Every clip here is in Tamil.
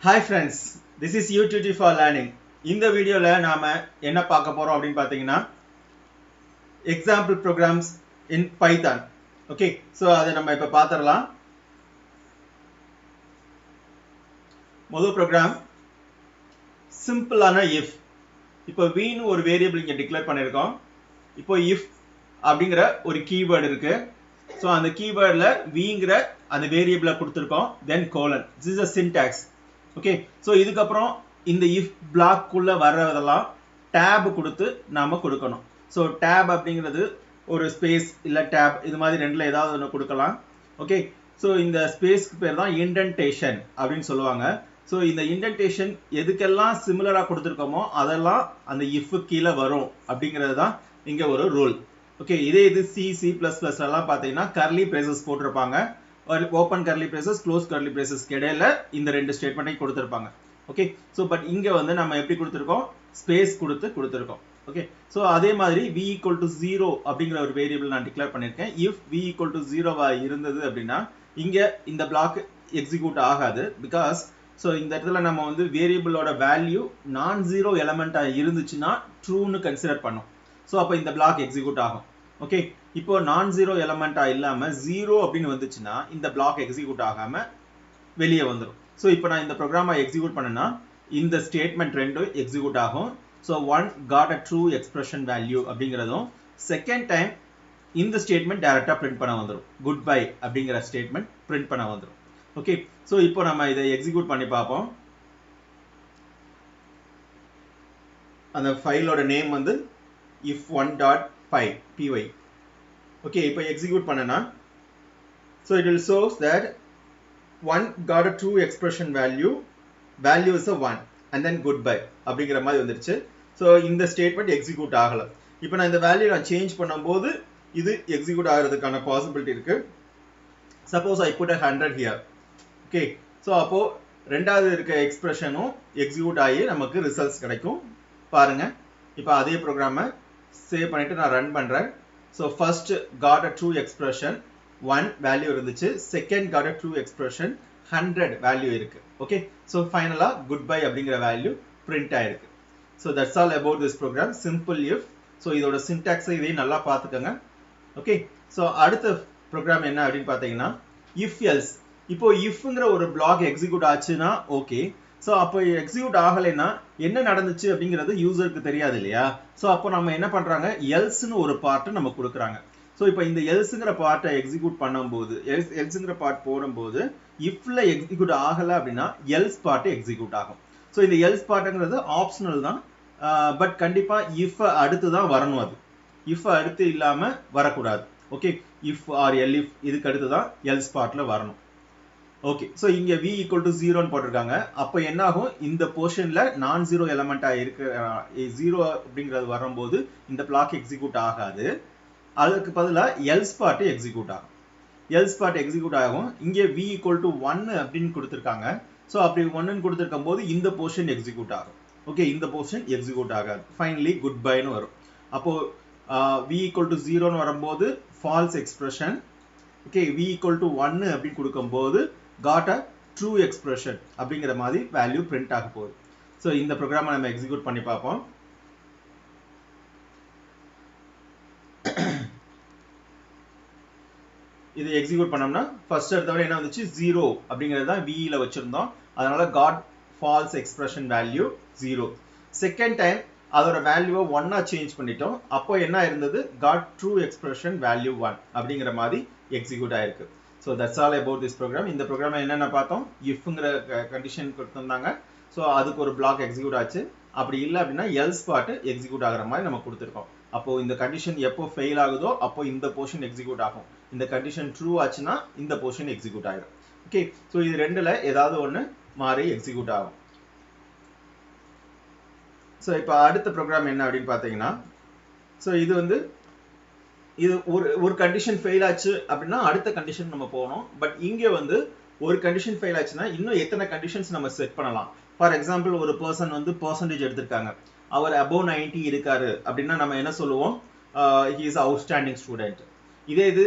Hi friends, this is UTT for Learning. இந்த வீடியோல நாம என்ன பார்க்க போறோம் அப்படின்னு பார்த்தீங்கன்னா example programs in Python. Okay, so அதை நம்ம இப்ப பார்த்துடலாம். முதல் program சிம்பிளான if. இப்போ v னு ஒரு வேரியபிள் இங்க டிக்ளேர் பண்ணிருக்கோம். இப்போ if அப்படிங்கிற ஒரு கீவேர்ட் இருக்கு. So அந்த கீவேர்ட்ல vங்கிற அந்த வேரியபிளை கொடுத்திருக்கோம். Then colon. This is a syntax. Okay, so இதுக்கு அப்புறம் இந்த if block குள்ள வரதெல்லாம் tab கொடுத்து நாம கொடுக்கணும். So tab அப்படிங்கிறது ஒரு ஸ்பேஸ் இல்ல tab இது மாதிரி ரெண்டுல ஏதாவது ஒன்னு கொடுக்கலாம். Okay, so இந்த ஸ்பேஸ்க்கு பேர் தான் indentation அப்படினு சொல்லுவாங்க. So இந்த indentation எதுக்கெல்லாம் சிமிலரா கொடுத்திருக்கோமோ அதெல்லாம் அந்த if கீழ வரும் அப்படிங்கிறது தான் இங்க ஒரு ரூல். Okay, இதே இது C++ எல்லாம் பாத்தீங்கன்னா curly braces போட்டிருப்பாங்க. open curly braces close curly braces இடையில இந்த ரெண்டு ஸ்டேட்மென்ட்டை கொடுத்திருப்பாங்க. ஓகே, சோ பட் இங்க வந்து நம்ம எப்படி கொடுத்திருக்கோம், ஸ்பேஸ் கொடுத்திருக்கோம். ஓகே, சோ அதே மாதிரி v = 0 அப்படிங்கிற ஒரு வேரியபிள் நான் டிக்ளேர் பண்ணிருக்கேன். if v = 0 வா இருந்தது அப்படினா இங்க இந்த பிளாக் எக்ஸிக்யூட் ஆகாது. பிகாஸ் சோ இந்த இடத்துல நம்ம வந்து வேரியபிளோட வேல்யூ நான் ஜீரோ எலிமெண்டா இருந்துச்சுனா ட்ரூ னு கன்சிடர் பண்ணோம். சோ அப்ப இந்த பிளாக் எக்ஸிக்யூட் ஆகும். ஓகே, இப்போ நான் ஜீரோ எலிமெண்டா இல்லாம 0 அப்படினு வந்துச்சுனா இந்த பிளாக் எக்ஸிக்யூட் ஆகாம வெளியே வந்துரும். சோ இப்போ நான் இந்த புரோகிராமை எக்ஸிக்யூட் பண்ணனா இந்த ஸ்டேட்மென்ட் ரெண்டும் எக்ஸிக்யூட் ஆகும். So 1 got a true expression value அப்படிங்கறதும் செகண்ட் டைம் இந்த ஸ்டேட்மென்ட் டைரக்டா பிரிண்ட் பண்ண வந்துரும். குட் பை அப்படிங்கற ஸ்டேட்மென்ட் பிரிண்ட் பண்ண வந்துரும். ஓகே, சோ இப்போ நம்ம இதை எக்ஸிக்யூட் பண்ணி பார்ப்போம். அந்த ஃபைலோட நேம் வந்து if1.py py. Okay, இப்போ எக்ஸிக்யூட் பண்ணனா so it will shows that 1 got a true expression value is a 1 and then goodbye அப்படிங்கிற மாதிரி வந்துருச்சு. so இந்த ஸ்டேட்மென்ட் எக்ஸிக்யூட் ஆகல. இப்போ நான் இந்த வேல்யூ நான் சேஞ்ச் பண்ணும்போது இது எக்ஸிக்யூட் ஆகிறதுக்கான பாசிபிலிட்டி இருக்கு. suppose I put a 100 here. okay, so அப்போ ரெண்டாவது இருக்க எக்ஸ்பிரஷனும் எக்ஸிக்யூட் ஆகி நமக்கு ரிசல்ட்ஸ் கிடைக்கும். பாருங்க, இப்போ அதே ப்ரோக்ராமை சேவ் பண்ணிட்டு நான் ரன் பண்றேன். so first got a true expression 1 value இருந்துச்சு, second got a true expression 100 value இருக்கு. ஓகே, so ஃபைனலா goodbye அப்படிங்கிற வேல்யூ பிரிண்ட் ஆயிருக்கு. so that's all about this program, simple if. so இதோட syntax இதையும் நல்லா பார்த்துக்கங்க. ஓகே, so அடுத்த ப்ரோக்ராம் என்ன அப்படின்னு பார்த்தீங்கன்னா if else. இப்போ ifங்கிற ஒரு பிளாக் எக்ஸிக்யூட் ஆச்சுன்னா ஓகே, சோ அப்போ எக்ஸிக்யூட் ஆகலைன்னா என்ன நடந்துச்சு அப்படிங்கிறது யூசருக்கு தெரியாது இல்லையா. சோ அப்போ நம்ம என்ன பண்றாங்க, else னு ஒரு பார்ட் நம்ம கொடுக்குறாங்க. சோ இப்போ இந்த elseங்கிற பார்ட்டை எக்ஸிக்யூட் பண்ணும்போது elseங்கிற பார்ட் போடும்போது ifல எக்ஸிக்யூட் ஆகல அப்படின்னா else பார்ட் எக்ஸிக்யூட் ஆகும். சோ இந்த else பார்ட்ங்கிறது ஆப்ஷனல் தான், பட் கண்டிப்பா if அடுத்து தான் வரணும். அது if அடுத்து இல்லாம வரக்கூடாது. ஓகே, if or elif இதுக்கு அடுத்து தான் else பார்ட்ல வரணும். ஓகே, சோ இங்க v = 0 ன்னு போட்டுருக்காங்க. அப்போ என்ன ஆகும், இந்த போர்ஷன்ல நான் ஜீரோ எலிமெண்டா இருக்கு 0 அப்படிங்கிறது வரும்போது இந்த பிளாக் எக்ஸிக்யூட் ஆகாது. அதுக்கு பதிலா else பார்ட் எக்ஸிக்யூட் ஆகும். else பார்ட் எக்ஸிக்யூட் ஆகும். இங்க v = 1 அப்படின்னு கொடுத்திருக்காங்க. சோ அப்படி 1 ன்னு கொடுத்திருக்கும்போது இந்த போர்ஷன் எக்ஸிக்யூட் ஆகும். ஓகே, இந்த போர்ஷன் எக்ஸிக்யூட் ஆகாது. ஃபைனலி குட் பை ன்னு வரும். அப்போ v = 0 ன்னு வரும்போது false expression. ஓகே, v = 1 அப்படி கொடுக்கும்போது got a true expression அப்படிங்கிற மாதிரி வேல்யூ பிரிண்ட் ஆக போகுது. சோ இந்த ப்ரோக்ராமை நம்ம எக்ஸிக்யூட் பண்ணி பார்ப்போம். இது எக்ஸிக்யூட் பண்ணோம்னா ஃபர்ஸ்ட் எடுத்தவரை என்ன வந்துச்சு, 0 அப்படிங்கிறது தான் v ல வச்சிருந்தோம். அதனால got false expression value 0. Second time அதோட வேல்யூவை 1 சேஞ்ச் பண்ணிட்டோம். அப்போ என்ன இருந்தது, got true expression value 1 அப்படிங்கிற மாதிரி எக்ஸிக்யூட் ஆயிருக்கு. So that's all about this program. இந்த ப்ரோக்ராம்ல என்னென்ன பார்த்தோம், ifங்கிற கண்டிஷன் கொடுத்திருந்தாங்க. சோ அதுக்கு ஒரு பிளாக் எக்ஸிக்யூட் ஆச்சு. அப்படி இல்ல அப்படின்னா else பார்ட் எக்ஸிக்யூட் ஆகுற மாதிரி நம்ம கொடுத்திருக்கோம். அப்போ இந்த கண்டிஷன் எப்போ ஃபெயில் ஆகுதோ அப்போ இந்த போர்ஷன் எக்ஸிக்யூட் ஆகும். இந்த கண்டிஷன் ட்ரூ ஆச்சுன்னா இந்த போர்ஷன் எக்ஸிக்யூட் ஆயிடும். ஓகே, சோ இது ரெண்டுல ஏதாவது ஒன்னு மாறி எக்ஸிக்யூட் ஆகும். சோ இப்போ அடுத்த ப்ரோக்ராம் என்ன அப்படின்னு பாத்தீங்கன்னா, சோ இது வந்து இது ஒரு கண்டிஷன் ஃபெயில் ஆச்சு அப்படின்னா அடுத்த கண்டிஷன் நம்ம போகணும். பட் இங்க வந்து ஒரு கண்டிஷன் ஃபெயில் ஆச்சுன்னா இன்னும் எத்தனை கண்டிஷன்ஸ் நம்ம செட் பண்ணலாம். ஃபார் எக்ஸாம்பிள், ஒரு பர்சன் வந்து பெர்சன்டேஜ் எடுத்திருக்காங்க, அவர் above 90 இருக்காரு அப்படின்னா நம்ம என்ன சொல்லுவோம், he is outstanding student. இதே இது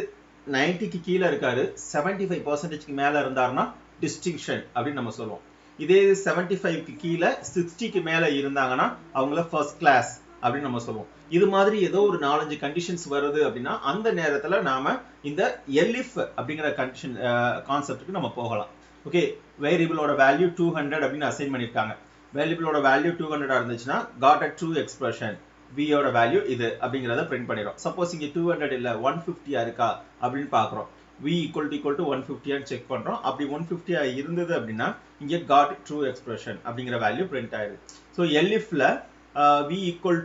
90க்கு கீழே இருக்காரு, 75% மேல இருந்தாருன்னா டிஸ்டிங்ஷன் அப்படின்னு நம்ம சொல்லுவோம். இதே 75க்கு கீழே 60க்கு மேல இருந்தாங்கன்னா அவங்கள ஃபர்ஸ்ட் கிளாஸ் அப்படின்னு நம்ம சொல்லுவோம். இது மாதிரி ஏதோ ஒரு 4-5 கண்டிஷன்ஸ் வருது அப்படின்னா அந்த நேரத்துல நாம இந்த எல்இஃப் அப்படிங்கிற கண்டிஷன் கான்செப்ட்டுக்கு நம்ம போகலாம். ஓகே, வேரியபிளோட வேல்யூ 200 அப்படின்னு அசைன் பண்ணிருக்காங்க. வேரியபிளோட வேல்யூ 200 இருந்துச்சுன்னா got a true expression, v ஓட வேல்யூ இது அப்படிங்கறத பிரிண்ட் பண்ணிரும். சப்போஸ் இங்க 200 இல்ல 150 இருக்கா அப்படின்னு பாக்குறோம். v equal to 150 ன்னு செக் பண்றோம். அப்படி 150 இருந்தது அப்படின்னா இங்க got true expression அப்படிங்கிற வேல்யூ பிரிண்ட் ஆயிடுது. சோ elifல v equal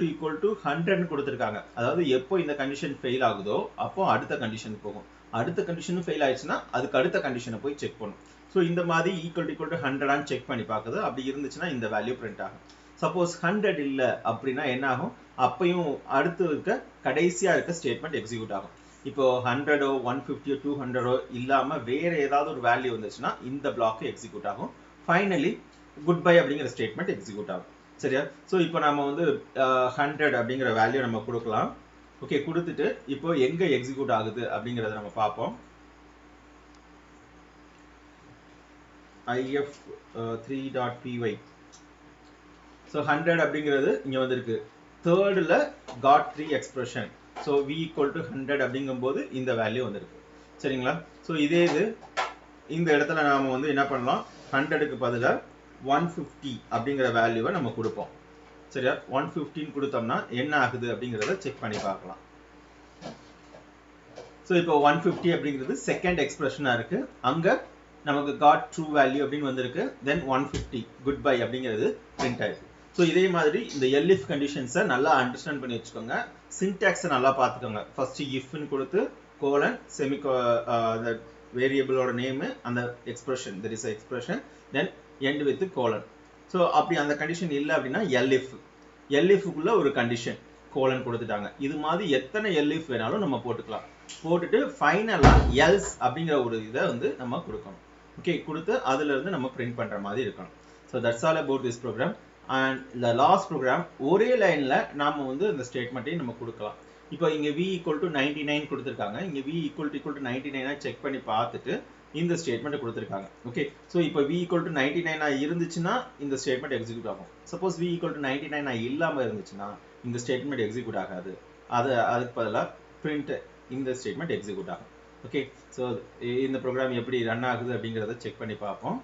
to 100 ன்னு கொடுத்திருக்காங்க. அதாவது எப்போ இந்த கண்டிஷன் ஃபெயில் ஆகுதோ அப்போ அடுத்த கண்டிஷன் போகும். அடுத்த கண்டிஷன் ஃபெயில் ஆயிடுச்சுன்னா அதுக்கு அடுத்த கண்டிஷனை போய் செக் பண்ணும். ஸோ இந்த மாதிரி equal to 100 செக் பண்ணி பார்க்குது. அப்படி இருந்துச்சுன்னா இந்த வேல்யூ பிரிண்ட் ஆகும். சப்போஸ் 100 இல்லை அப்படின்னா என்ன ஆகும், அப்பையும் அடுத்து இருக்க கடைசியா இருக்க ஸ்டேட்மெண்ட் எக்ஸிக்யூட் ஆகும். இப்போ 100ஓ 150ஓ 200ஓ இல்லாம வேற ஏதாவது ஒரு வேல்யூ வந்துச்சுன்னா இந்த பிளாக் எக்ஸிக்யூட் ஆகும். ஃபைனலி குட் பை அப்படிங்கிற ஸ்டேட்மெண்ட் எக்ஸிக்யூட் ஆகும். சரியா? ஸோ இப்போ நம்ம வந்து 100 அப்படிங்கிற வேல்யூ நம்ம கொடுக்கலாம். ஓகே, கொடுத்துட்டு இப்போ எங்க எக்ஸிக்யூட் ஆகுது அப்படிங்கறத நம்ம பார்ப்போம். if3.py. so 100 அப்படிங்கிறது இங்க வந்திருக்கு. தேர்ட்ல got 3 expression. so v equal to 100 அப்படிங்கும்போது இந்த வேல்யூ வந்திருக்கு. சரிங்களா? சோ இதே இது இந்த இடத்துல நாம வந்து என்ன பண்ணலாம், 100க்கு பதிலா 150 அப்படிங்கிற வேல்யூவை நம்ம கொடுப்போம். சரியா? 150 கொடுத்தோம்னா என்ன ஆகுது அப்படிங்கறத செக் பண்ணி பார்க்கலாம். சோ இப்போ 150 அப்படிங்கிறது செகண்ட் எக்ஸ்பிரஷனா இருக்கு. அங்க நமக்கு got true value அப்படின்னு வந்திருக்கு. then 150 goodbye அப்படிங்கிறது print ஆயிருக்கு. ஸோ இதே மாதிரி இந்த elif கண்டிஷன்ஸை நல்லா அண்டர்ஸ்டாண்ட் பண்ணி வச்சுக்கோங்க. சின்டாக்ஸை நல்லா பார்த்துக்கோங்க. ஃபர்ஸ்ட் இஃப்னு கொடுத்து கோலன் வேரியபிளோட நேம் அந்த expression, there is a expression, then end with colon. So அப்படி அந்த கண்டிஷன் இல்லை அப்படின்னா elifக்குள்ள ஒரு கண்டிஷன் கோலன் கொடுத்துட்டாங்க. இது மாதிரி எத்தனை elif வேணாலும் நம்ம போட்டுக்கலாம். போட்டுட்டு ஃபைனலா else அப்படிங்கிற ஒரு இதை வந்து நம்ம கொடுக்கணும். ஓகே, கொடுத்து அதுல இருந்து நம்ம பிரிண்ட் பண்ற மாதிரி இருக்கணும். So that's all about this program. And the last program ஒரே லைன்ல நாம வந்து இந்த ஸ்டேட்மெண்ட்டையும் நம்ம கொடுக்கலாம். இப்போ இங்க v equal to 99 கொடுத்திருக்காங்க. இங்க v equal to 99 செக் பண்ணி பார்த்துட்டு இந்த ஸ்டேட்மெண்ட் கொடுத்திருக்காங்க. ஓகே, சோ இப்போ v equal to 99 இருந்துச்சுன்னா இந்த ஸ்டேட்மெண்ட் எக்ஸிக்யூட் ஆகும். சப்போஸ் v equal to 99 இல்லாம இருந்துச்சுன்னா இந்த ஸ்டேட்மெண்ட் எக்ஸிக்யூட் ஆகாது. அதுக்கு பதிலா print இந்த ஸ்டேட்மெண்ட் எக்ஸிக்யூட் ஆகும். ஓகே, சோ இந்த ப்ரோக்ராம் எப்படி ரன் ஆகுது அப்படிங்கறத செக் பண்ணி பார்ப்போம்.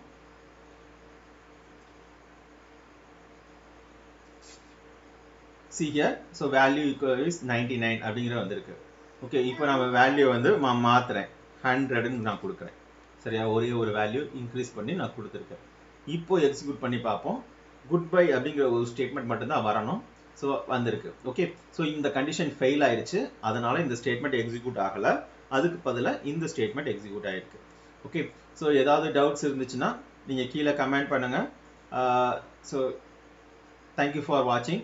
see here, so value is 99 அப்படிங்கற வந்திருக்கு. ஓகே, இப்போ நம்ம வேல்யூ வந்து மாத்துறேன், 100 ன்னு நான் கொடுக்கிறேன். சரியா? ஒரே ஒரு வேல்யூ இன்க்ரீஸ் பண்ணி நான் கொடுத்திருக்கேன். இப்போ எக்ஸிக்யூட் பண்ணி பார்ப்போம். குட் பை அப்படிங்கிற ஒரு ஸ்டேட்மெண்ட் மட்டும் தான் வரணும். சோ வந்திருக்கு. ஓகே, சோ இந்த கண்டிஷன் ஃபெயில் ஆயிருச்சு. அதனால இந்த ஸ்டேட்மெண்ட் எக்ஸிக்யூட் ஆகல. அதுக்கு பதிலா இந்த ஸ்டேட்மெண்ட் எக்ஸிக்யூட் ஆயிருக்கு. ஓகே, சோ ஏதாவது டவுட்ஸ் இருந்துச்சுன்னா நீங்க கீழே கமெண்ட் பண்ணுங்க. So thank you for watching.